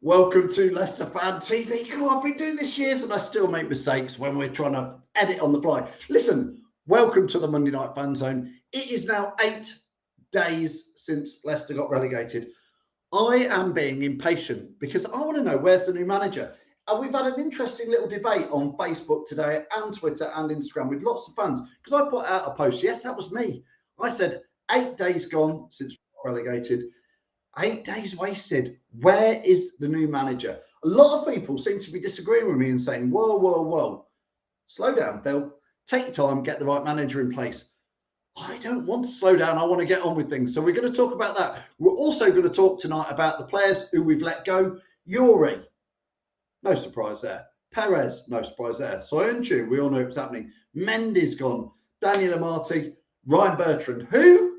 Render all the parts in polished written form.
Welcome to Leicester Fan TV. Oh, I've been doing this years and I still make mistakes when we're trying to edit on the fly. Listen, welcome to the Monday Night Fanzone. It is now 8 days since Leicester got relegated. I am being impatient because I want to know where's the new manager. And we've had an interesting little debate on Facebook today and Twitter and Instagram with lots of fans because I put out a post. Yes, that was me. I said 8 days gone since we got relegated. 8 days wasted. Where is the new manager? A lot of people seem to be disagreeing with me and saying, whoa. Slow down, Phil. Take your time, get the right manager in place. I don't want to slow down. I want to get on with things. So we're going to talk about that. We're also going to talk tonight about the players who we've let go. Yuri, no surprise there. Perez, no surprise there. Soyuncu, we all know what's happening. Mendy's gone. Daniel Amati, Ryan Bertrand. Who?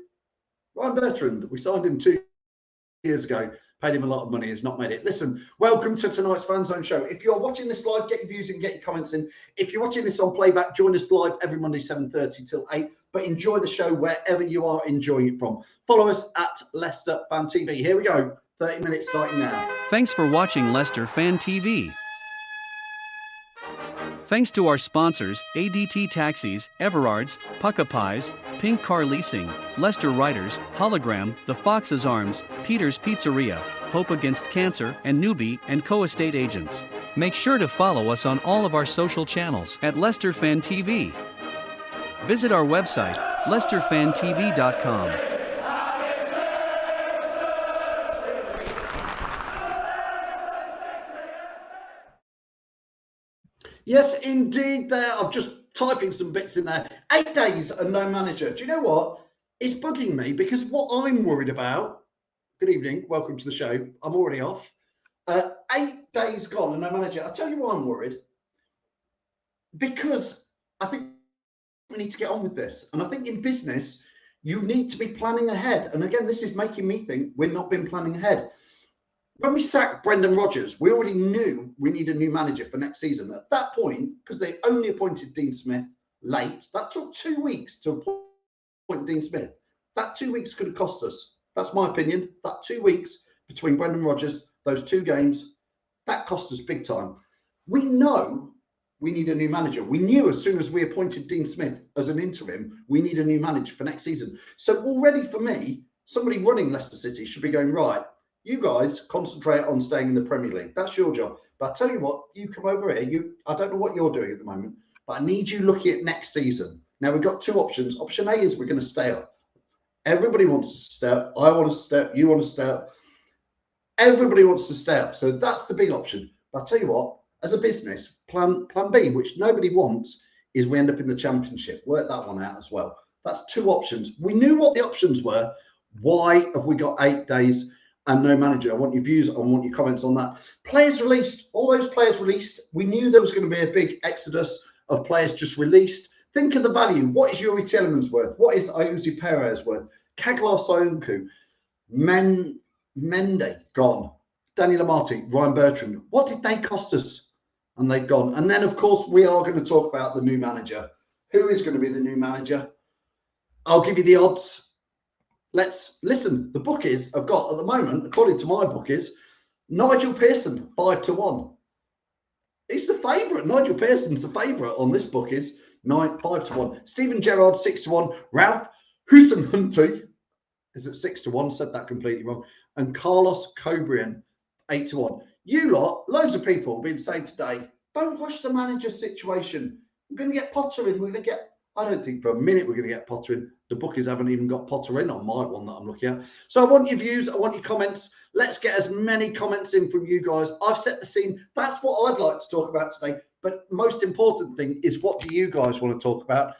Ryan Bertrand. We signed him 2 years ago, paid him a lot of money, has not made it. Listen, welcome to tonight's Fanzone show. If you're watching this live, get your views in, get your comments in. If you're watching this on playback, join us live every Monday 7:30 till 8. But enjoy the show wherever you are enjoying it from. Follow us at Leicester Fan TV. Here we go. 30 minutes starting now. Thanks for watching Leicester Fan TV. Thanks to our sponsors, ADT Taxis, Everards, Pukka Pies, Pink Car Leasing, Leicester Riders, Hollogram, The Fox's Arms, Peter's Pizzeria, Hope Against Cancer, and Newby Co estate agents. Make sure to follow us on all of our social channels at Leicester Fan TV. Visit our website, leicesterfantv.com. Yes, indeed. There, I'm just typing some bits in there. 8 days and no manager. Do you know what? It's bugging me because what I'm worried about. Good evening. Welcome to the show. I'm already off. 8 days gone and no manager. I'll tell you why I'm worried. Because I think we need to get on with this. And I think in business, you need to be planning ahead. And again, this is making me think we've not been planning ahead. When we sacked Brendan Rodgers, we already knew we need a new manager for next season. At that point, because they only appointed Dean Smith late, that took 2 weeks to appoint Dean Smith. That 2 weeks could have cost us. That's my opinion. That 2 weeks between Brendan Rodgers, those 2 games, that cost us big time. We know we need a new manager. We knew as soon as we appointed Dean Smith as an interim, we need a new manager for next season. So already for me, somebody running Leicester City should be going, right, you guys concentrate on staying in the Premier League. That's your job. But I tell you what, you come over here. I don't know what you're doing at the moment, but I need you looking at next season. Now, we've got 2 options. Option A is we're going to stay up. Everybody wants to stay up. I want to stay up. You want to stay up. Everybody wants to stay up. So that's the big option. But I tell you what, as a business, plan B, which nobody wants, is we end up in the Championship. Work that one out as well. That's 2 options. We knew what the options were. Why have we got 8 days and no manager? I want your views. I want your comments on that. Players released. All those players released. We knew there was going to be a big exodus of players just released. Think of the value. What is Yuri Tielemans worth? What is Ayuzi Perez worth? Kaglar Soyuncu, Mendy, gone. Daniel Amati, Ryan Bertrand. What did they cost us? And they've gone. And then, of course, we are going to talk about the new manager. Who is going to be the new manager? I'll give you the odds. Let's listen. The bookies have got at the moment, according to my bookies, Nigel Pearson 5-1. He's the favourite. Nigel Pearson's the favourite on this bookies 5-1. Stephen Gerrard 6-1. Ralph Husen-Hunty is at 6-1. Said that completely wrong. And Carlos Cobrian 8-1. You lot, loads of people have been saying today, don't rush the manager situation. We're going to get Potter in. We're going to get. I don't think for a minute we're going to get Potter in. The bookies haven't even got Potter in on my one that I'm looking at. So I want your views. I want your comments. Let's get as many comments in from you guys. I've set the scene. That's what I'd like to talk about today. But most important thing is, what do you guys want to talk about?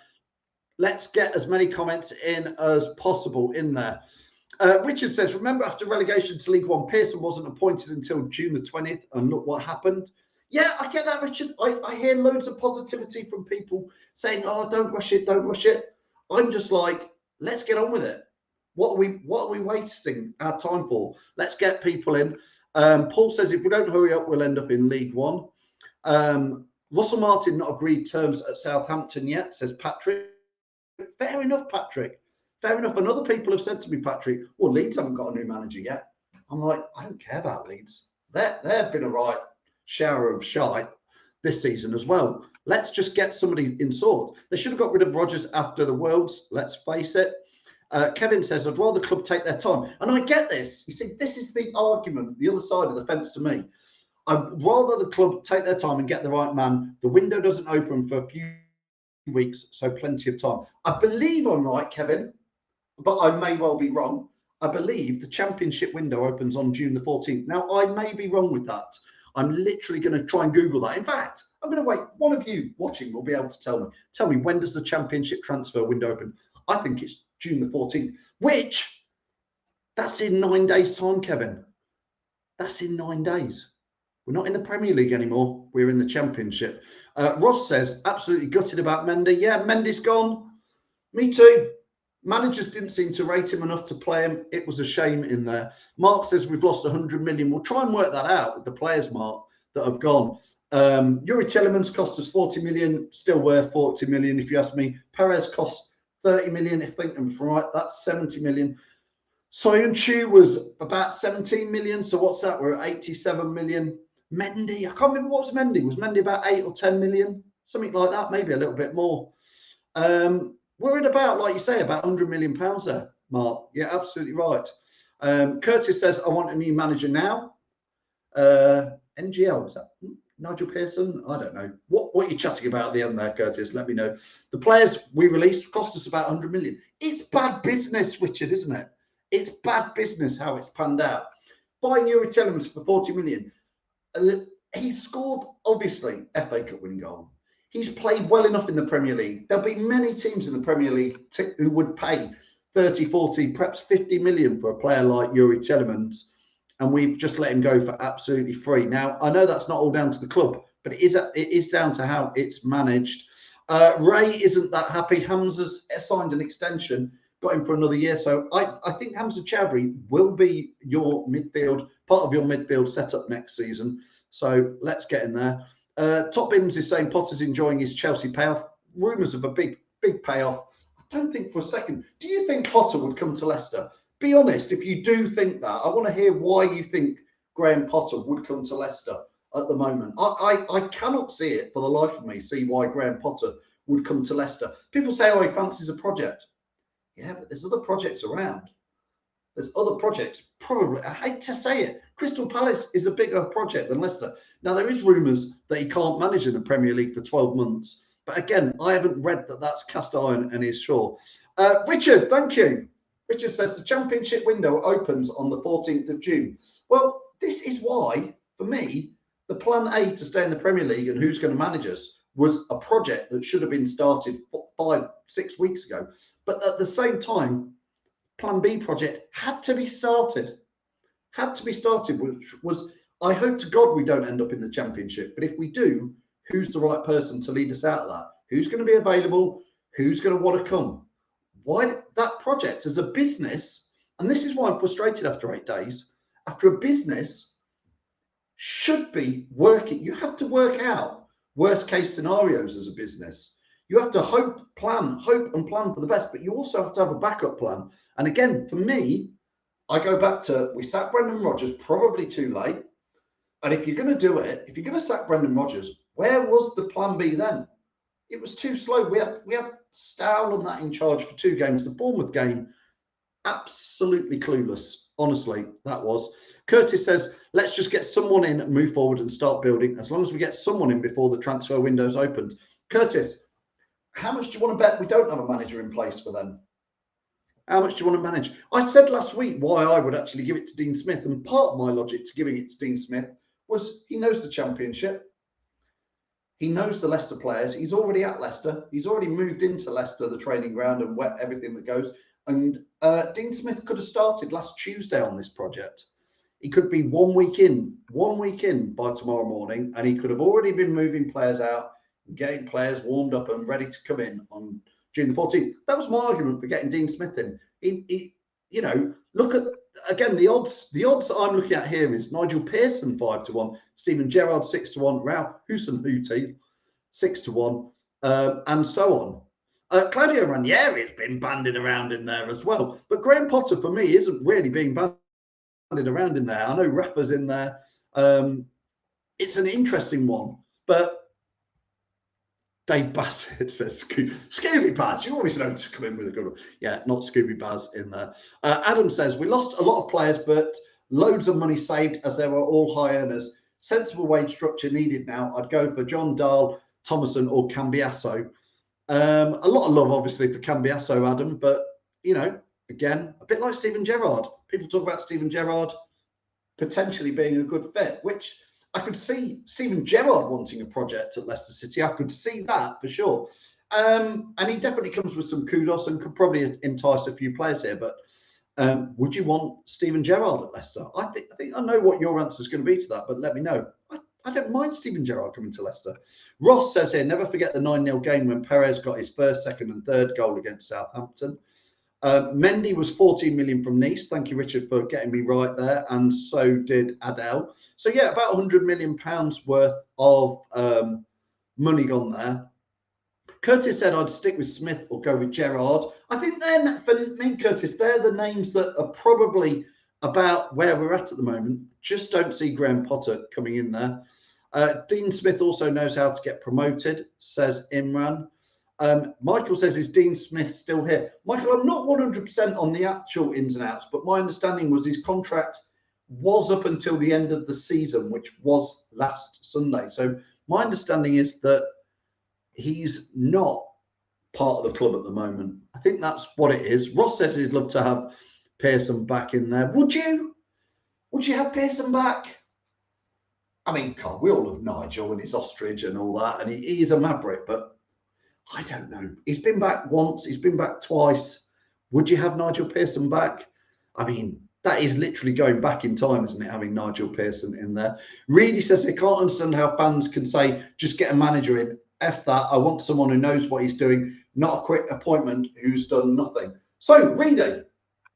Let's get as many comments in as possible in there. Richard says, remember after relegation to League One, Pearson wasn't appointed until June the 20th. And look what happened. Yeah, I get that, Richard. I hear loads of positivity from people saying, oh, don't rush it, don't rush it. I'm just like, let's get on with it. What are we wasting our time for? Let's get people in. Paul says, if we don't hurry up, we'll end up in League One. Russell Martin not agreed terms at Southampton yet, says Patrick. Fair enough, Patrick. Fair enough. And other people have said to me, Patrick, well, Leeds haven't got a new manager yet. I'm like, I don't care about Leeds. They've been a right shower of shite this season as well. Let's just get somebody in sort. They should have got rid of Rodgers after the Worlds, let's face it. Kevin says, I'd rather the club take their time. And I get this. You see, this is the argument, the other side of the fence to me. I'd rather the club take their time and get the right man. The window doesn't open for a few weeks, so plenty of time. I believe I'm right, Kevin, but I may well be wrong. I believe the championship window opens on June the 14th. Now, I may be wrong with that. I'm literally going to try and Google that. In fact, I'm going to wait. One of you watching will be able to tell me. Tell me, when does the championship transfer window open? I think it's June the 14th, which that's in 9 days' time, Kevin. That's in 9 days. We're not in the Premier League anymore. We're in the Championship. Ross says, absolutely gutted about Mendy. Yeah, Mendy's gone. Me too. Managers didn't seem to rate him enough to play him. It was a shame in there. Mark says we've lost 100 million. We'll try and work that out with the players, Mark, that have gone. Yuri Tillemans cost us 40 million. Still worth 40 million, if you ask me. Perez cost 30 million, if thinking right. That's 70 million. Soyuncu was about 17 million. So what's that? We're at 87 million. Mendy, I can't remember what was Mendy. Was Mendy about 8 or 10 million? Something like that, maybe a little bit more. We're at about, like you say, about 100 million pounds there, Mark. Yeah, absolutely right. Curtis says, I want a new manager now. NGL, is that Nigel Pearson? I don't know. What are you chatting about at the end there, Curtis? Let me know. The players we released cost us about 100 million. It's bad business, Richard, isn't it? It's bad business how it's panned out. Buying Yuri Tillemans for 40 million. He scored, obviously, FA Cup winning goal. He's played well enough in the Premier League. There'll be many teams in the Premier League who would pay 30, 40, perhaps 50 million for a player like Yuri Tillemans, and we've just let him go for absolutely free. Now, I know that's not all down to the club, but it is down to how it's managed. Ray isn't that happy. Hamza's signed an extension, got him for another year. So I think Hamza Chowdhury will be your midfield, part of your midfield setup next season. So let's get in there. Top Bins is saying Potter's enjoying his Chelsea payoff. Rumours of a big payoff. I don't think for a second. Do you think Potter would come to Leicester? Be honest, if you do think that. I want to hear why you think Graham Potter would come to Leicester at the moment. I cannot see it for the life of me, see why Graham Potter would come to Leicester. People say, oh, he fancies a project. Yeah, but there's other projects around. There's other projects, probably. I hate to say it. Crystal Palace is a bigger project than Leicester. Now, there is rumours that he can't manage in the Premier League for 12 months. But again, I haven't read that that's cast iron and is sure. Richard, thank you. Richard says the championship window opens on the 14th of June. Well, this is why, for me, the plan A to stay in the Premier League and who's going to manage us was a project that should have been started 5-6 weeks ago. But at the same time, Plan B project had to be started, which was, I hope to God we don't end up in the Championship. But if we do, who's the right person to lead us out of that? Who's going to be available? Who's going to want to come? Why that project as a business, and this is why I'm frustrated after 8 days, after a business should be working. You have to work out worst case scenarios as a business. You have to hope and plan for the best, but you also have to have a backup plan. And again, for me, I go back to, we sacked Brendan Rodgers probably too late. And if you're going to do it, if you're going to sack Brendan Rodgers, where was the plan B then? It was too slow. We had Stowell and that in charge for 2 games. The Bournemouth game, absolutely clueless. Honestly, that was. Curtis says, let's just get someone in, move forward and start building. As long as we get someone in before the transfer window's opened. Curtis, how much do you want to bet we don't have a manager in place for them? How much do you want to manage? I said last week why I would actually give it to Dean Smith. And part of my logic to giving it to Dean Smith was he knows the Championship. He knows the Leicester players. He's already at Leicester. He's already moved into Leicester, the training ground and everything that goes. And Dean Smith could have started last Tuesday on this project. He could be 1 week in by tomorrow morning, and he could have already been moving players out, getting players warmed up and ready to come in on June the 14th. That was my argument for getting Dean Smith in. He you know, look at, again, the odds I'm looking at here is Nigel Pearson 5-1, Stephen Gerrard 6-1, Ralph Husen-Houti 6-1, and so on. Claudio Ranieri has been bandied around in there as well. But Graham Potter, for me, isn't really being bandied around in there. I know Rafa's in there. It's an interesting one, but Dave Bassett says Scooby Baz. You always know to come in with a good one. Yeah, not Scooby Baz in there. Adam says we lost a lot of players, but loads of money saved as they were all high earners. Sensible wage structure needed now. I'd go for John Dahl, Thomason, or Cambiasso. A lot of love, obviously, for Cambiasso, Adam, but you know, again, a bit like Steven Gerrard. People talk about Steven Gerrard potentially being a good fit, which I could see Steven Gerrard wanting a project at Leicester City. I could see that for sure. And he definitely comes with some kudos and could probably entice a few players here. But would you want Steven Gerrard at Leicester? I think I know what your answer is going to be to that, but let me know. I don't mind Steven Gerrard coming to Leicester. Ross says here, never forget the 9-0 game when Perez got his first, second and third goal against Southampton. Mendy was 14 million from Nice. Thank you, Richard, for getting me right there. And so did Adele. So, yeah, about £100 million worth of money gone there. Curtis said I'd stick with Smith or go with Gerrard. I think then, for me, Curtis, they're the names that are probably about where we're at the moment. Just don't see Graham Potter coming in there. Dean Smith also knows how to get promoted, says Imran. Michael says, is Dean Smith still here? Michael, I'm not 100% on the actual ins and outs, but my understanding was his contract was up until the end of the season, which was last Sunday. So my understanding is that he's not part of the club at the moment. I think that's what it is. Ross says he'd love to have Pearson back in there. Would you? Would you have Pearson back? I mean, God, we all love Nigel and his ostrich and all that, and he is a maverick, but I don't know. He's been back once. He's been back twice. Would you have Nigel Pearson back? I mean, that is literally going back in time, isn't it, having Nigel Pearson in there? Reedy says they can't understand how fans can say, just get a manager in. F that. I want someone who knows what he's doing, not a quick appointment who's done nothing. So, Reedy,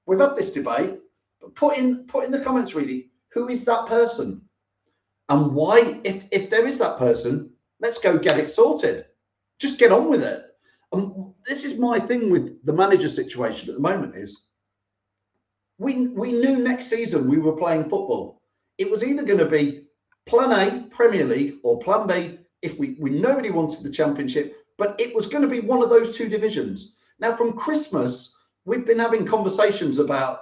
we've had this debate, but put in the comments, Reedy, who is that person? And why, if there is that person, let's go get it sorted. Just get on with it. This is my thing with the manager situation at the moment is we knew next season we were playing football. It was either going to be plan A, Premier League, or plan B if we nobody wanted the Championship, but it was going to be one of those two divisions. Now, from Christmas, we've been having conversations about,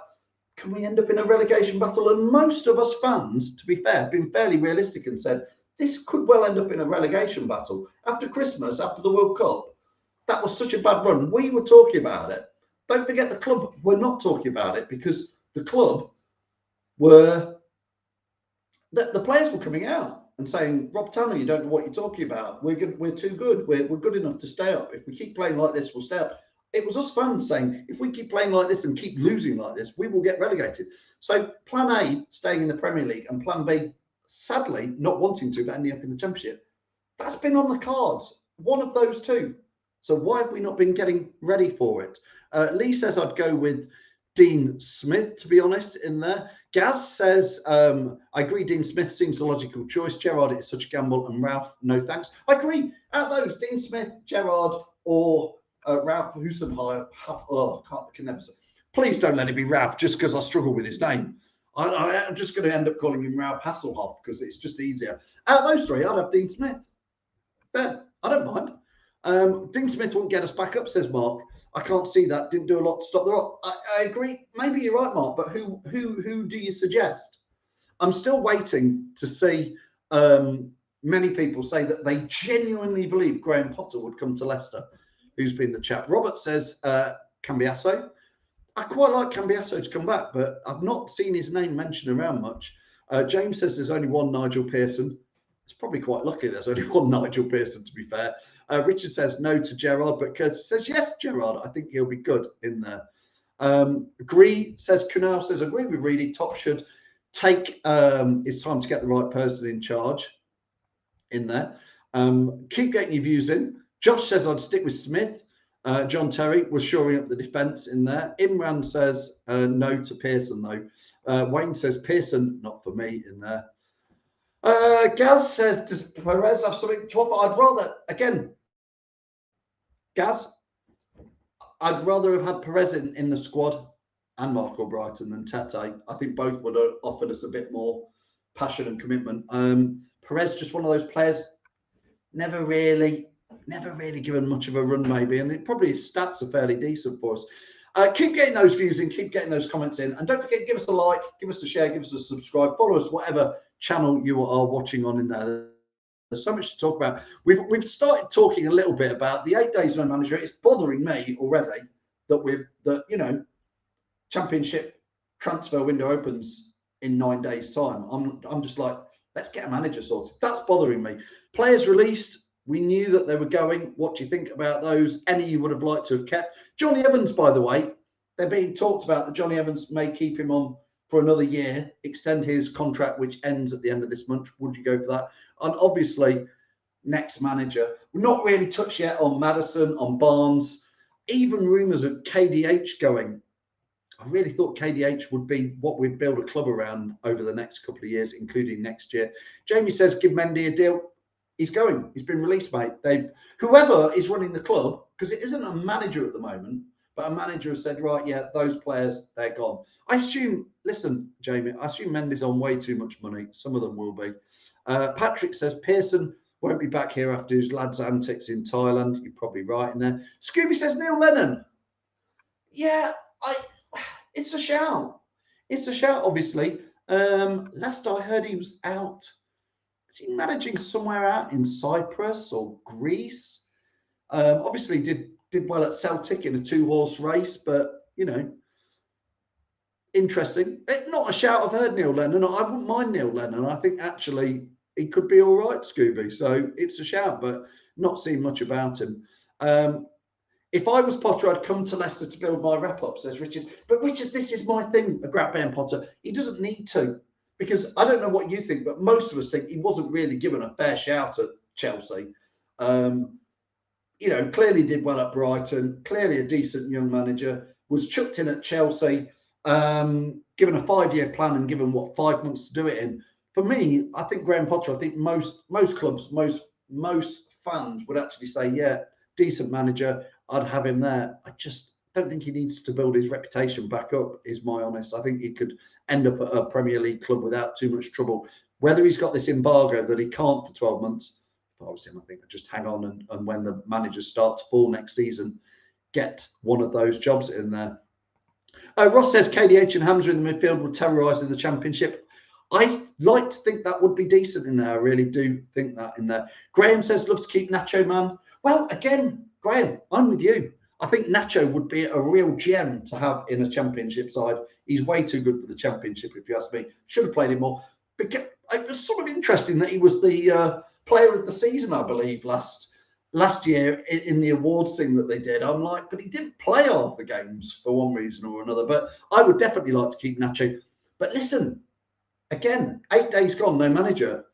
can we end up in a relegation battle? And most of us fans, to be fair, have been fairly realistic and said, this could well end up in a relegation battle. After Christmas, after the World Cup, that was such a bad run. We were talking about it. Don't forget the club were not talking about it because the club were, the players were coming out and saying, Rob Tanner, you don't know what you're talking about. We're too good. We're good enough to stay up. If we keep playing like this, we'll stay up. It was us fans saying, if we keep playing like this and keep losing like this, we will get relegated. So plan A, staying in the Premier League, and plan B, sadly, not wanting to, but ending up in the Championship. That's been on the cards. One of those two. So why have we not been getting ready for it? Lee says I'd go with Dean Smith, to be honest, in there. Gaz says, I agree, Dean Smith seems a logical choice. Gerrard is such a gamble, and Ralph, no thanks. I agree. Out of those, Dean Smith, Gerrard, or Ralph Husenheimer, can never say. Please don't let it be Ralph, just because I struggle with his name. I'm just going to end up calling him Ralph Hasselhoff because it's just easier. Out of those three, I'd have Dean Smith. There, I don't mind. Dean Smith won't get us back up, says Mark. I can't see that. Didn't do a lot to stop the rot. I agree. Maybe you're right, Mark. But who do you suggest? I'm still waiting to see many people say that they genuinely believe Graham Potter would come to Leicester. Who's been the chat? Robert says Cambiasso. I quite like Cambiasso to come back, but I've not seen his name mentioned around much. James says there's only one Nigel Pearson. It's probably quite lucky there's only one Nigel Pearson, to be fair. Richard says no to Gerrard, but Curtis says yes, Gerrard. I think he'll be good in there. Agree, says Kunal, says agree with Reedy. Top should take it's time to get the right person in charge in there. Keep getting your views in. Josh says I'd stick with Smith. John Terry was shoring up the defence in there. Imran says no to Pearson, though. Wayne says Pearson, not for me in there. Gaz says, does Perez have something to offer? I'd rather, again, Gaz, I'd rather have had Perez in the squad and Marco Brighton than Tete. I think both would have offered us a bit more passion and commitment. Perez, just one of those players, never really given much of a run, maybe, and probably his stats are fairly decent for us. Keep getting those views in, keep getting those comments in, and don't forget, give us a like, give us a share, give us a subscribe, follow us whatever channel you are watching on in there. There's so much to talk about. We've started talking a little bit about the 8 days no manager. It's bothering me already that you know, Championship transfer window opens in 9 days' time. I'm just like, let's get a manager sorted. That's bothering me. Players released. We knew that they were going. What do you think about those? Any you would have liked to have kept? Johnny Evans, by the way, they're being talked about that Johnny Evans may keep him on for another year, extend his contract, which ends at the end of this month. Would you go for that? And obviously, next manager. We're not really touched yet on Maddison, on Barnes, even rumours of KDH going. I really thought KDH would be what we'd build a club around over the next couple of years, including next year. Jamie says, give Mendy a deal. He's going. He's been released, mate. Whoever is running the club, because it isn't a manager at the moment, but a manager has said, right, yeah, those players, they're gone. I assume, listen, Jamie, I assume Mendy's on way too much money. Some of them will be. Patrick says, Pearson won't be back here after his lad's antics in Thailand. You're probably right in there. Scooby says, Neil Lennon. Yeah, it's a shout. It's a shout, obviously. Last I heard, he was out. Is he managing somewhere out in Cyprus or Greece? Obviously did well at Celtic in a 2-horse race, but, you know, interesting. Not a shout. I've heard Neil Lennon. I wouldn't mind Neil Lennon. I think actually he could be all right, Scooby. So it's a shout, but not seeing much about him. If I was Potter, I'd come to Leicester to build my rep up, says Richard. But Richard, this is my thing, a Grant Ben Potter. He doesn't need to. Because I don't know what you think, but most of us think he wasn't really given a fair shout at Chelsea. You know, clearly did well at Brighton, clearly a decent young manager, was chucked in at Chelsea, given a 5-year plan and given, 5 months to do it in. For me, I think Graham Potter, I think most clubs, most fans would actually say, yeah, decent manager, I'd have him there. I just don't think he needs to build his reputation back up, is my honest. I think he could end up at a Premier League club without too much trouble. Whether he's got this embargo that he can't for 12 months, if I was him, I think I'd just hang on and when the managers start to fall next season, get one of those jobs in there. Ross says KDH and Hamza in the midfield will terrorise in the Championship. I like to think that would be decent in there. I really do think that in there. Graham says, love to keep Nacho, man. Well, again, Graham, I'm with you. I think Nacho would be a real gem to have in a Championship side. He's way too good for the Championship, if you ask me. Should have played him more. But it was sort of interesting that he was the player of the season, I believe, last year in the awards thing that they did. I'm like, but he didn't play half the games for one reason or another. But I would definitely like to keep Nacho. But listen, again, 8 days gone, no manager.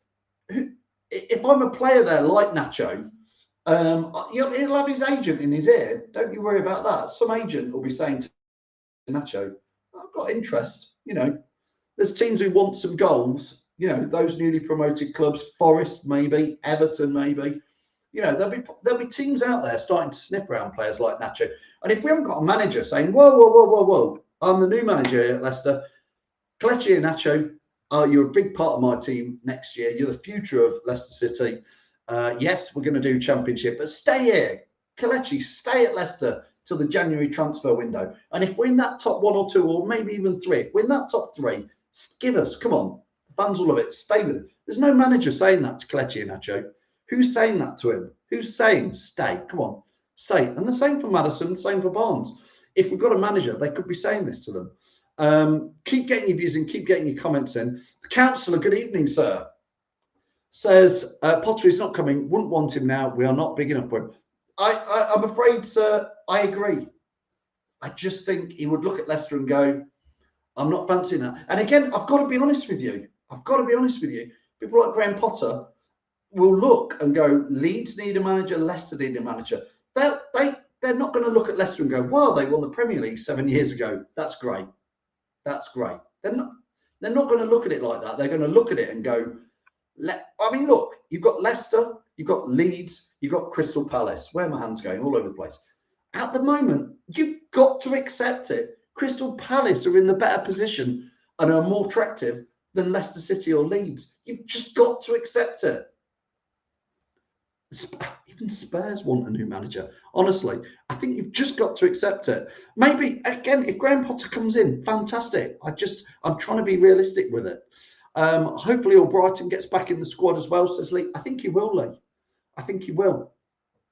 If I'm a player there like Nacho, he'll have his agent in his ear. Don't you worry about that. Some agent will be saying to Nacho, I've got interest. You know, there's teams who want some goals. You know, those newly promoted clubs, Forest maybe, Everton maybe. You know, there'll be teams out there starting to sniff around players like Nacho. And if we haven't got a manager saying, whoa, I'm the new manager here at Leicester, Kelechi and Nacho, you're a big part of my team next year. You're the future of Leicester City. Yes, we're going to do Championship, but stay here. Kelechi, stay at Leicester till the January transfer window. And if we're in that top 1 or 2, or maybe even 3, if we're in that top 3, give us, come on. The fans will love it. Stay with it. There's no manager saying that to Kelechi and Nacho. Who's saying that to him? Who's saying stay? Come on, stay. And the same for Maddison, same for Barnes. If we've got a manager, they could be saying this to them. Keep getting your views in, keep getting your comments in. The councillor, good evening, sir, says Potter is not coming, wouldn't want him now. We are not big enough for him. I'm afraid, sir, I agree. I just think he would look at Leicester and go, I'm not fancying that. And again, I've got to be honest with you. People like Graham Potter will look and go, Leeds need a manager, Leicester need a manager. They're not going to look at Leicester and go, well, they won the Premier League 7 years ago. That's great. That's great. They're not going to look at it like that. They're going to look at it and go, I mean, look, you've got Leicester, you've got Leeds, you've got Crystal Palace. Where are my hands going? All over the place. At the moment, you've got to accept it. Crystal Palace are in the better position and are more attractive than Leicester City or Leeds. You've just got to accept it. Even Spurs want a new manager. Honestly, I think you've just got to accept it. Maybe, again, if Graham Potter comes in, fantastic. I'm trying to be realistic with it. Hopefully Albrighton gets back in the squad as well, says Lee. I think he will, Lee. I think he will.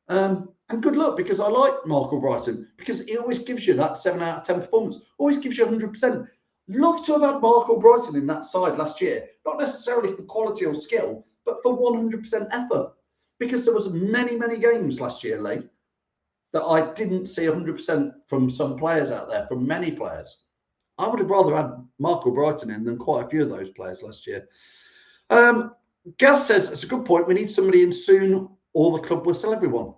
And good luck, because I like Mark Albrighton, because he always gives you that 7 out of 10 performance. Always gives you 100%. Love to have had Mark Albrighton in that side last year. Not necessarily for quality or skill, but for 100% effort. Because there was many games last year, Lee, that I didn't see 100% from some players out there, from many players. I would have rather had Mark Albrighton in than quite a few of those players last year. Gaz says, it's a good point. We need somebody in soon, or the club will sell everyone.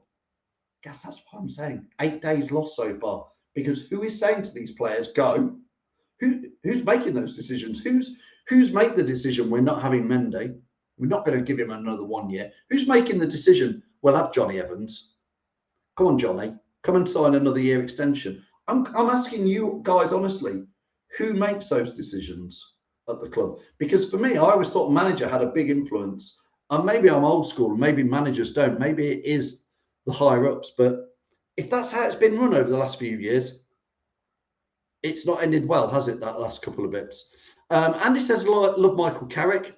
Gaz, that's what I'm saying. 8 days lost so far. Because who is saying to these players, go? Who's making those decisions? Who's made the decision we're not having Mendy? We're not going to give him another 1 year. Who's making the decision? We'll have Johnny Evans. Come on, Johnny. Come and sign another year extension. I'm asking you guys honestly, who makes those decisions at the club? Because for me, I always thought manager had a big influence. And maybe I'm old school. Maybe managers don't. Maybe it is the higher ups. But if that's how it's been run over the last few years, it's not ended well, has it, that last couple of bits? Andy says, love Michael Carrick.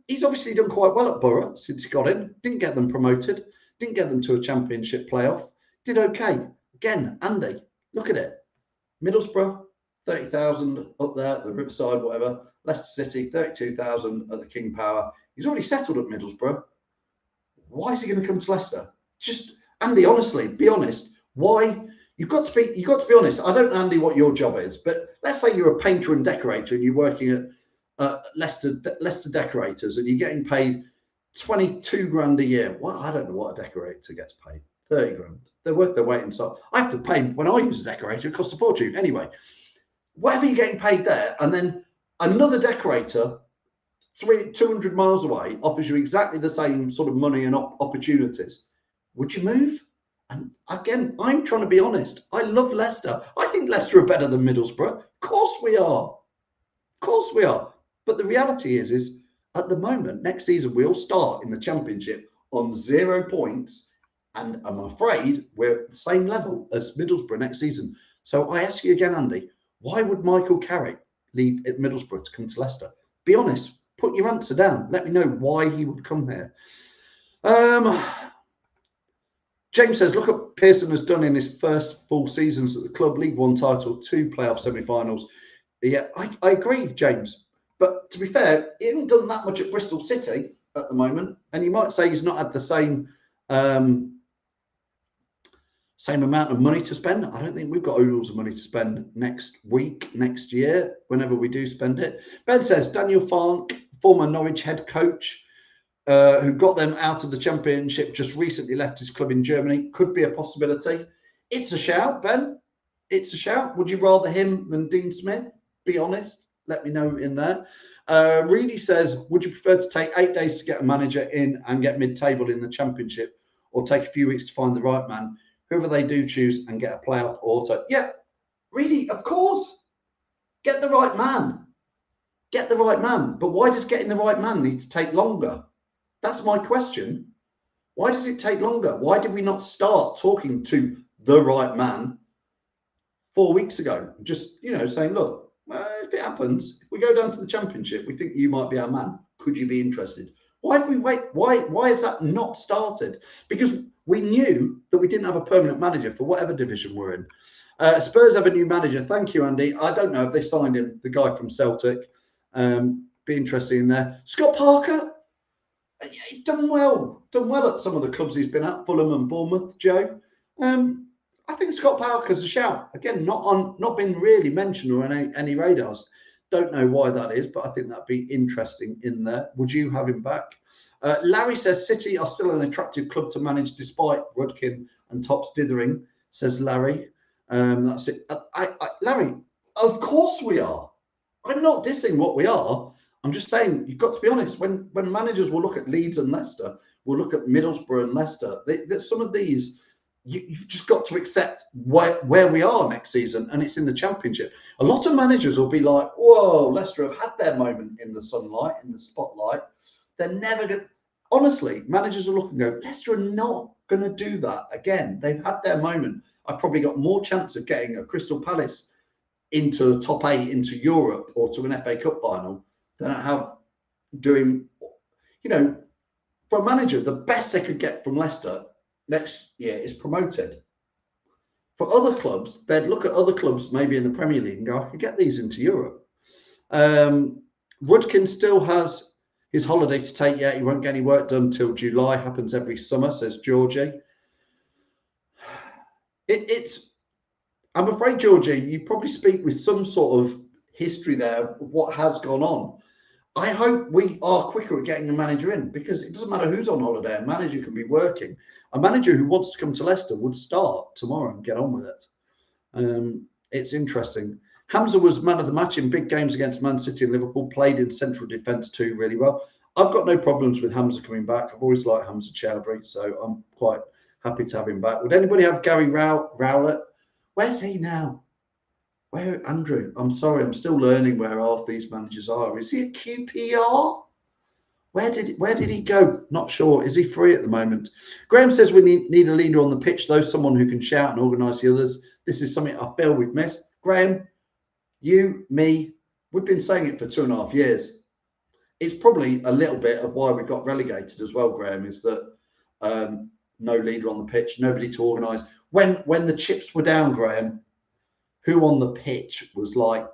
He's obviously done quite well at Borough since he got in. Didn't get them promoted. Didn't get them to a championship playoff. Did okay. Again, Andy, look at it. Middlesbrough, 30,000 up there at the Riverside, whatever. Leicester City, 32,000 at the King Power. He's already settled at Middlesbrough. Why is he going to come to Leicester? Just, Andy, honestly, be honest. Why? You've got to be honest. I don't know, Andy, what your job is, but let's say you're a painter and decorator and you're working at Leicester Decorators and you're getting paid 22 grand a year. Well, I don't know what a decorator gets paid. 30 grand. They're worth their weight in salt. I have to pay, when I use a decorator, it costs a fortune. Anyway, whatever you're getting paid there, and then another decorator 200 miles away offers you exactly the same sort of money and opportunities. Would you move? And again, I'm trying to be honest. I love Leicester. I think Leicester are better than Middlesbrough. Of course we are. Of course we are. But the reality is at the moment, next season, we'll start in the Championship on 0 points. And I'm afraid we're at the same level as Middlesbrough next season. So I ask you again, Andy, why would Michael Carrick leave at Middlesbrough to come to Leicester? Be honest. Put your answer down. Let me know why he would come here. James says, look what Pearson has done in his first full seasons at the club. League One title, 2 playoff semi-finals. Yeah, I agree, James. But to be fair, he hasn't done that much at Bristol City at the moment. And you might say he's not had the same amount of money to spend. I don't think we've got oodles of money to spend next week, next year, whenever we do spend it. Ben says, Daniel Fark, former Norwich head coach, who got them out of the Championship, just recently left his club in Germany. Could be a possibility. It's a shout, Ben. It's a shout. Would you rather him than Dean Smith? Be honest. Let me know in there. Reedy says, would you prefer to take 8 days to get a manager in and get mid-table in the Championship, or take a few weeks to find the right man? Whoever they do choose, and get a playoff auto. Yeah, Reedy, of course. Get the right man. Get the right man. But why does getting the right man need to take longer? That's my question. Why does it take longer? Why did we not start talking to the right man 4 weeks ago? Just, saying, look, if it happens, if we go down to the Championship, we think you might be our man. Could you be interested? Why did we wait? Why has that not started? Because we knew that we didn't have a permanent manager for whatever division we're in. Spurs have a new manager. Thank you, Andy. I don't know if they signed him, the guy from Celtic. Be interesting in there. Scott Parker. He's done well at some of the clubs he's been at, Fulham and Bournemouth, Joe. I think Scott Parker's a shout. Again, not been really mentioned or on any radars. Don't know why that is, but I think that'd be interesting in there. Would you have him back? Larry says City are still an attractive club to manage despite Rudkin and Tops dithering, says Larry. That's it. Larry, of course we are. I'm not dissing what we are. I'm just saying, you've got to be honest. When managers will look at Leeds and Leicester, will look at Middlesbrough and Leicester, some of these you've just got to accept where we are next season, and it's in the Championship. A lot of managers will be like, whoa, Leicester have had their moment in the sunlight, in the spotlight. They're never going to, honestly, managers will look and go, Leicester are not going to do that again. They've had their moment. I've probably got more chance of getting a Crystal Palace into the top 8 into Europe or to an FA Cup final than I have doing, you know, for a manager, the best they could get from Leicester next year is promoted. For other clubs, they'd look at other clubs maybe in the Premier League and go, I could get these into Europe. Rudkin still has his holiday to take yet. He won't get any work done till July. Happens every summer, says Georgie. I'm afraid, Georgie, you probably speak with some sort of history there of what has gone on. I hope we are quicker at getting a manager in, because it doesn't matter who's on holiday. A manager can be working. A manager who wants to come to Leicester would start tomorrow and get on with it. It's interesting. Hamza was man of the match in big games against Man City and Liverpool, played in central defence too really well. I've got no problems with Hamza coming back. I've always liked Hamza Chowdhury, so I'm quite happy to have him back. Would anybody have Gary Rowlett? Where's he now? Where, Andrew? I'm sorry, I'm still learning where half these managers are. Is he at QPR? Where did he go? Not sure. Is he free at the moment? Graham says we need a leader on the pitch, though, someone who can shout and organise the others. This is something I feel we've missed. Graham, you, me, we've been saying it for 2.5 years. It's probably a little bit of why we got relegated as well, Graham, is that no leader on the pitch, nobody to organise. When the chips were down, Graham, who on the pitch was like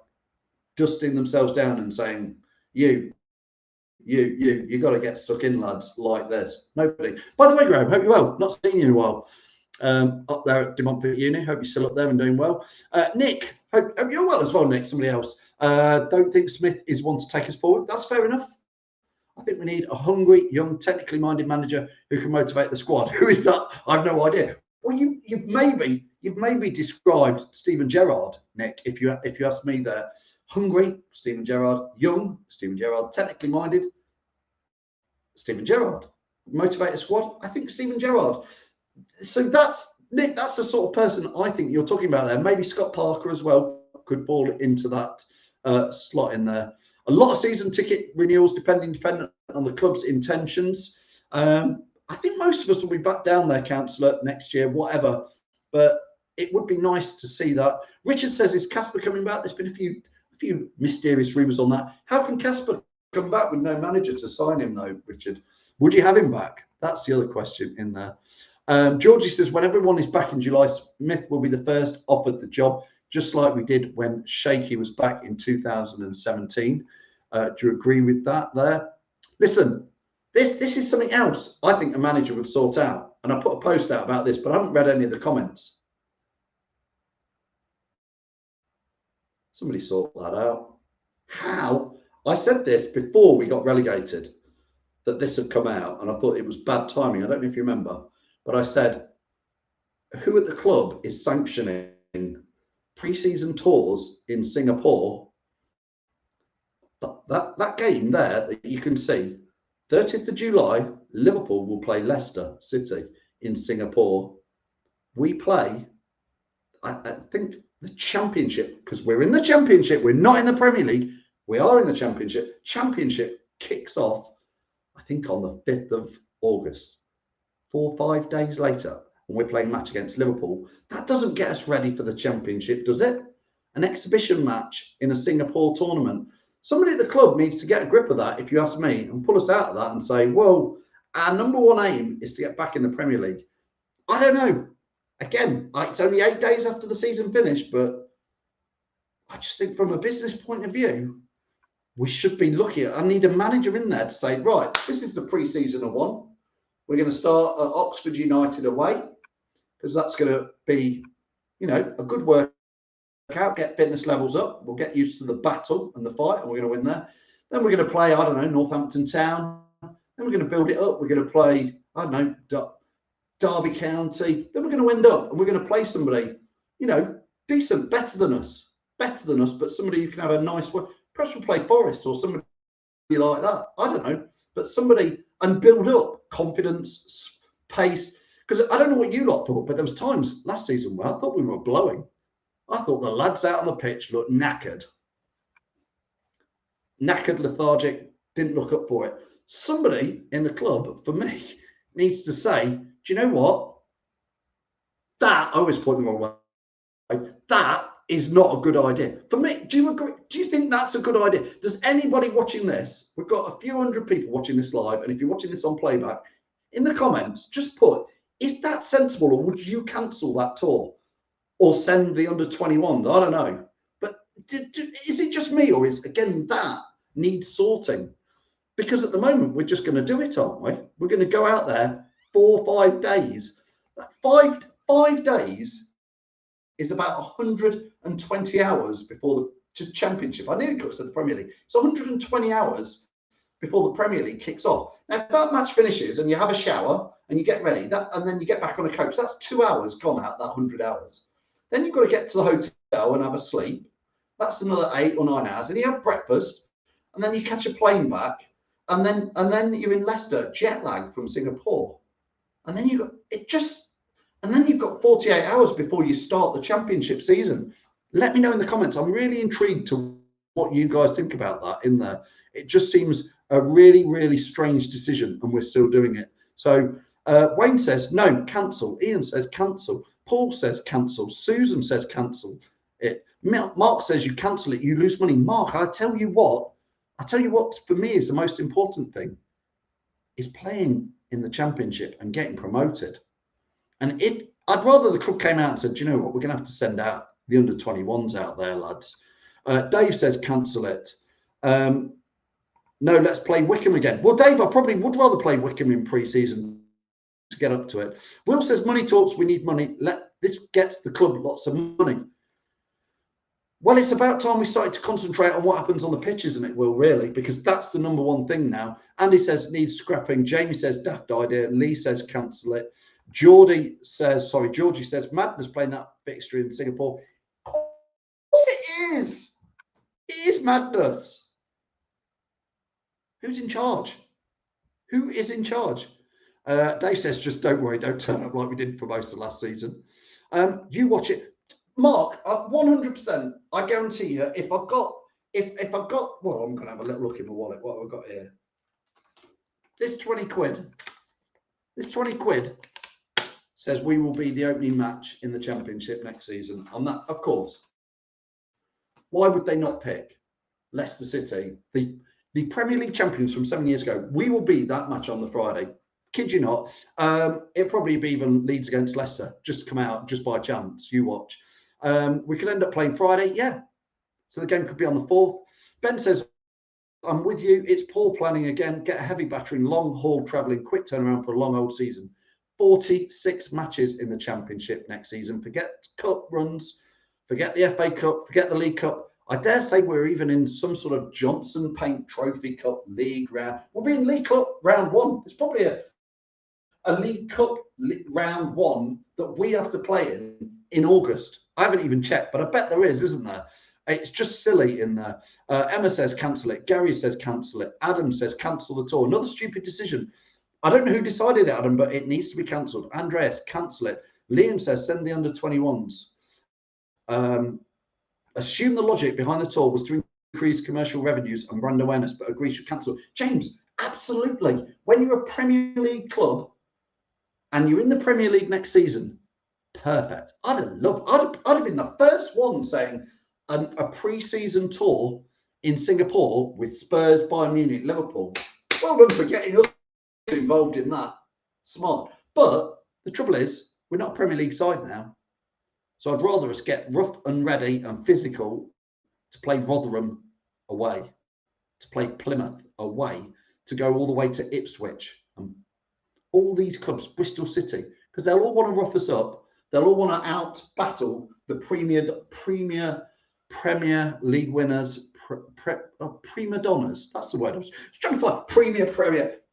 dusting themselves down and saying, you got to get stuck in, lads, like this? Nobody. By the way, Graham, hope you're well. Not seen you in a while. Up there at De Montfort Uni. Hope you're still up there and doing well. Nick, hope you're well as well, Nick. Somebody else. Don't think Smith is one to take us forward. That's fair enough. I think we need a hungry, young, technically minded manager who can motivate the squad. Who is that? I've no idea. Well, you've maybe described Steven Gerrard, Nick. If you ask me there, hungry, Steven Gerrard; young, Steven Gerrard; technically minded, Steven Gerrard; motivate a squad. I think Steven Gerrard. So that's Nick. That's the sort of person I think you're talking about there. Maybe Scott Parker as well could fall into that slot in there. A lot of season ticket renewals dependent on the club's intentions. I think most of us will be back down there, Councillor, next year, whatever. But it would be nice to see that. Richard says, is Casper coming back? There's been a few mysterious rumours on that. How can Casper come back with no manager to sign him, though, Richard? Would you have him back? That's the other question in there. Georgie says, when everyone is back in July, Smith will be the first offered the job, just like we did when Shaky was back in 2017. Do you agree with that there? Listen, this is something else I think a manager would sort out. And I put a post out about this, but I haven't read any of the comments. Somebody sort that out. How? I said this before we got relegated, that this had come out, and I thought it was bad timing. I don't know if you remember, but I said, who at the club is sanctioning pre-season tours in Singapore? That game there that you can see, 30th of July, Liverpool will play Leicester City in Singapore. We play, I think, the Championship, because we're in the Championship. We're not in the Premier League. We are in the Championship. Championship kicks off, I think, on the 5th of August. 4 or 5 days later, and we're playing a match against Liverpool. That doesn't get us ready for the Championship, does it? An exhibition match in a Singapore tournament. Somebody at the club needs to get a grip of that, if you ask me, and pull us out of that and say, well, our number one aim is to get back in the Premier League. I don't know. Again, it's only 8 days after the season finished, but I just think from a business point of view, we should be looking at, I need a manager in there to say, right, this is the pre-season of one. We're going to start at Oxford United away, because that's going to be, you know, a good workout, get fitness levels up. We'll get used to the battle and the fight, and we're going to win there. Then we're going to play, I don't know, Northampton Town. Then we're going to build it up. We're going to play, I don't know, Derby County. Then we're going to end up, and we're going to play somebody, you know, decent, better than us, but somebody who can have a nice work. Perhaps we'll play Forest or somebody like that. I don't know, but somebody, and build up confidence, pace. Because I don't know what you lot thought, but there was times last season where I thought we were blowing. I thought the lads out on the pitch looked knackered, lethargic, didn't look up for it. Somebody in the club, for me, needs to say, do you know what? That, I always point the wrong way. That is not a good idea. For me, do you agree? Do you think that's a good idea? Does anybody watching this, we've got a few hundred people watching this live, and if you're watching this on playback, in the comments, just put, is that sensible, or would you cancel that tour? Or send the under-21s? I don't know. But is it just me, or is, again, that needs sorting? Because at the moment, we're just going to do it, aren't we? We're going to go out there 4 or 5 days. 5 days is about 120 hours before the championship. I nearly could have said the Premier League. It's 120 hours before the Premier League kicks off. Now, if that match finishes and you have a shower and you get ready, and then you get back on a coach, that's 2 hours gone out, that 100 hours. Then you've got to get to the hotel and have a sleep. That's another 8 or 9 hours. And you have breakfast, and then you catch a plane back, and then you're in Leicester, jet lag from Singapore. And then you've got 48 hours before you start the championship season. Let me know in the comments. I'm really intrigued to what you guys think about that in there. It just seems a really, really strange decision, and we're still doing it. So Wayne says, no, cancel. Ian says, cancel. Paul says, cancel. Susan says, cancel it. Mark says, you cancel it, you lose money. Mark, I tell you what, for me is the most important thing is playing in the championship and getting promoted. And I'd rather the club came out and said, you know what, we're going to have to send out the under-21s out there, lads. Dave says, cancel it. No, let's play Wickham again. Well, Dave, I probably would rather play Wickham in pre-season to get up to it. Will says, money talks, we need money. This gets the club lots of money. Well, it's about time we started to concentrate on what happens on the pitch, isn't it, Will, really? Because that's the number one thing now. Andy says, needs scrapping. Jamie says, daft idea. Lee says, cancel it. Georgie says, madness playing that fixture in Singapore. Of course it is. It is madness. Who's in charge? Who is in charge? Dave says, just don't worry, don't turn up like we did for most of last season. You watch it. Mark, 100%, I guarantee you, if I've got, well, I'm going to have a little look in my wallet. What have I got here? This 20 quid says we will be the opening match in the championship next season. And that, of course, why would they not pick Leicester City, the Premier League champions from 7 years ago? We will be that match on the Friday. Kid you not. It'll probably be even Leeds against Leicester. Just come out just by chance. You watch. We could end up playing Friday. Yeah. So the game could be on the 4th. Ben says, I'm with you. It's poor planning again. Get a heavy battering, long haul travelling, quick turnaround for a long old season. 46 matches in the championship next season. Forget cup runs. Forget the FA Cup. Forget the League Cup. I dare say we're even in some sort of Johnson Paint Trophy Cup League round. We'll be in League Cup round 1. It's probably a League Cup round 1 that we have to play in August. I haven't even checked, but I bet there is, isn't there? It's just silly in there. Emma says cancel it. Gary says cancel it. Adam says cancel the tour. Another stupid decision. I don't know who decided it, Adam, but it needs to be cancelled. Andreas, cancel it. Liam says send the under-21s. Assume the logic behind the tour was to increase commercial revenues and brand awareness, but agree should cancel. James, absolutely. When you're a Premier League club and you're in the Premier League next season, perfect. I'd have been the first one saying a pre-season tour in Singapore with Spurs, Bayern Munich, Liverpool. Well done for getting us involved in that. Smart. But the trouble is, we're not a Premier League side now. So I'd rather us get rough and ready and physical to play Rotherham away, to play Plymouth away, to go all the way to Ipswich and all these clubs, Bristol City, because they'll all want to rough us up. They'll all want to out-battle the Premier League winners, prima donnas. That's the word I was trying to find.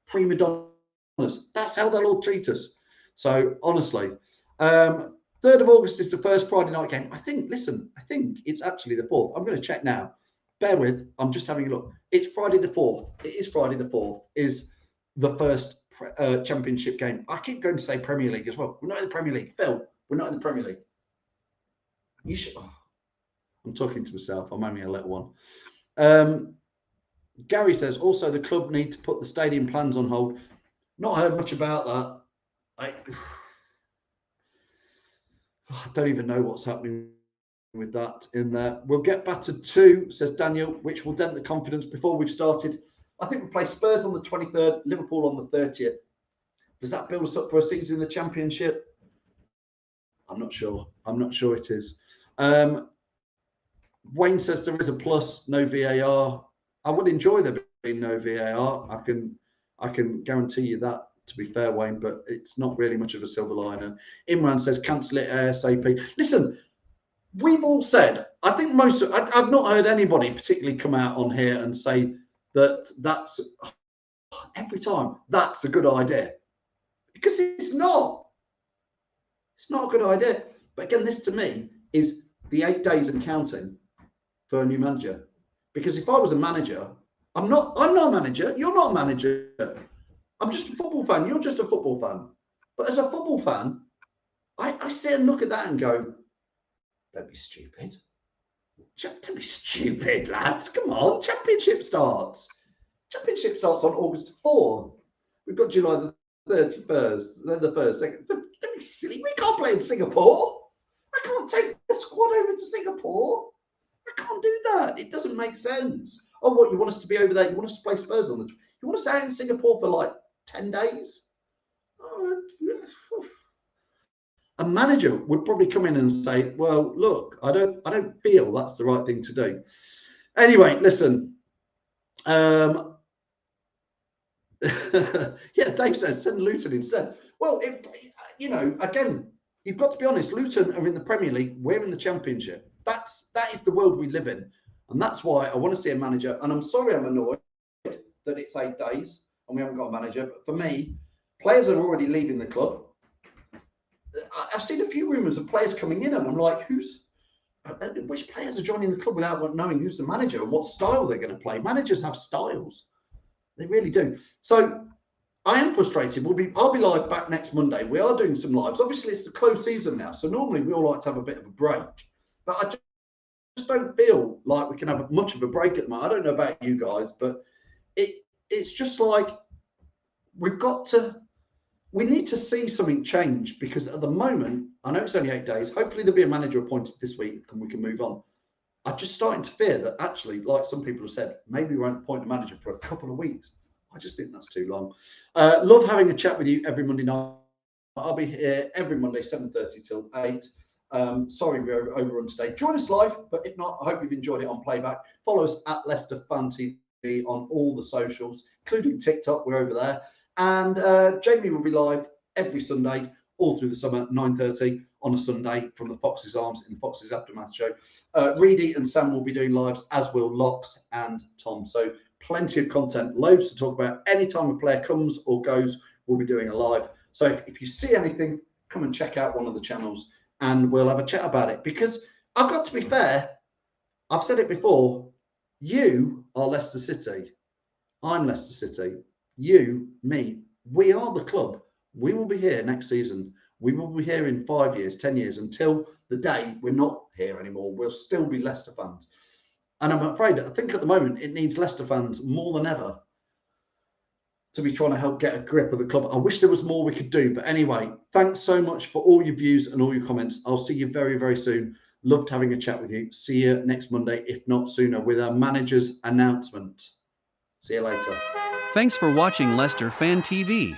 Prima donnas. That's how they'll all treat us. So honestly, 3rd of August is the first Friday night game. I think it's actually the 4th. I'm going to check now. Bear with. I'm just having a look. It's Friday the 4th. It is Friday the 4th is the first Championship game. I keep going to say Premier League as well. We're not in the Premier League. Phil, we're not in the Premier League. You should. Oh, I'm talking to myself. I'm only a little one. Gary says, also the club need to put the stadium plans on hold. Not heard much about that. I don't even know what's happening with that in there. We'll get battered 2, says Daniel, which will dent the confidence before we've started. I think we play Spurs on the 23rd, Liverpool on the 30th. Does that build us up for a season in the Championship? I'm not sure. I'm not sure it is. Wayne says there is a plus, no VAR. I would enjoy there being no VAR. I can guarantee you that, to be fair, Wayne, but it's not really much of a silver liner. Imran says cancel it ASAP. Listen, we've all said, I think I've not heard anybody particularly come out on here and say that's every time that's a good idea, because it's not. It's not a good idea. But again, this to me is the 8 days and counting for a new manager. Because if I was a manager, I'm not a manager. You're not a manager. I'm just a football fan. You're just a football fan. But as a football fan, I sit and look at that and go, don't be stupid. Don't be stupid, lads. Come on. Championship starts. Championship starts on August 4th. We've got July the 31st, then the 1st, 2nd. Don't be silly. We can't play in Singapore. I can't take the squad over to Singapore. I can't do that. It doesn't make sense. Oh, what? You want us to be over there? You want us to play Spurs on the... You want us out in Singapore for like 10 days? Oh, a manager would probably come in and say, well, look, I don't feel that's the right thing to do. Anyway, listen. Yeah, Dave says send Luton instead. Well, again, you've got to be honest. Luton are in the Premier League. We're in the Championship. That is the world we live in. And that's why I want to see a manager. And I'm sorry I'm annoyed that it's 8 days and we haven't got a manager. But for me, players are already leaving the club. I've seen a few rumours of players coming in and I'm like, which players are joining the club without knowing who's the manager and what style they're going to play? Managers have styles. They really do. So I am frustrated. I'll be live back next Monday. We are doing some lives. Obviously, it's the close season now. So normally we all like to have a bit of a break. But I just don't feel like we can have much of a break at the moment. I don't know about you guys, but it's just like we need to see something change, because at the moment, I know it's only 8 days. Hopefully there'll be a manager appointed this week and we can move on. I'm just starting to fear that actually, like some people have said, maybe we won't appoint a manager for a couple of weeks. I just think that's too long. Love having a chat with you every Monday night. I'll be here every Monday, 7:30 till 8. Sorry we're overrun today. Join us live, but if not, I hope you've enjoyed it on playback. Follow us at Leicester Fan TV on all the socials, including TikTok. We're over there. And Jamie will be live every Sunday, all through the summer, 9:30 on a Sunday from the Fox's Arms in the Fox's Aftermath show. Reedy and Sam will be doing lives, as will Locks and Tom. So plenty of content, loads to talk about. Anytime a player comes or goes, we'll be doing a live. So if you see anything, come and check out one of the channels and we'll have a chat about it. Because I've got to be fair, I've said it before, you are Leicester City. I'm Leicester City. You, me, we are the club. We will be here next season. We will be here in 5 years, 10 years, until the day we're not here anymore. We'll still be Leicester fans. And I'm afraid, I think at the moment, it needs Leicester fans more than ever to be trying to help get a grip of the club. I wish there was more we could do. But anyway, thanks so much for all your views and all your comments. I'll see you very, very soon. Loved having a chat with you. See you next Monday, if not sooner, with our manager's announcement. See you later. Thanks for watching Leicester Fan TV.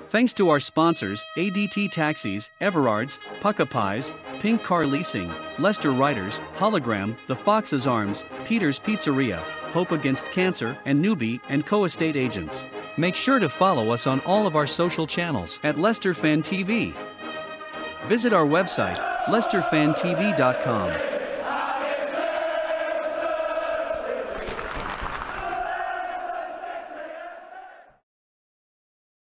Thanks to our sponsors, ADT Taxis, Everards, Pukka Pies, Pink Car Leasing, Leicester Riders, Hollogram, The Fox's Arms, Peter's Pizzeria, Hope Against Cancer, and Newby Co estate agents. Make sure to follow us on all of our social channels at Leicester Fan TV. Visit our website, leicesterfantv.com.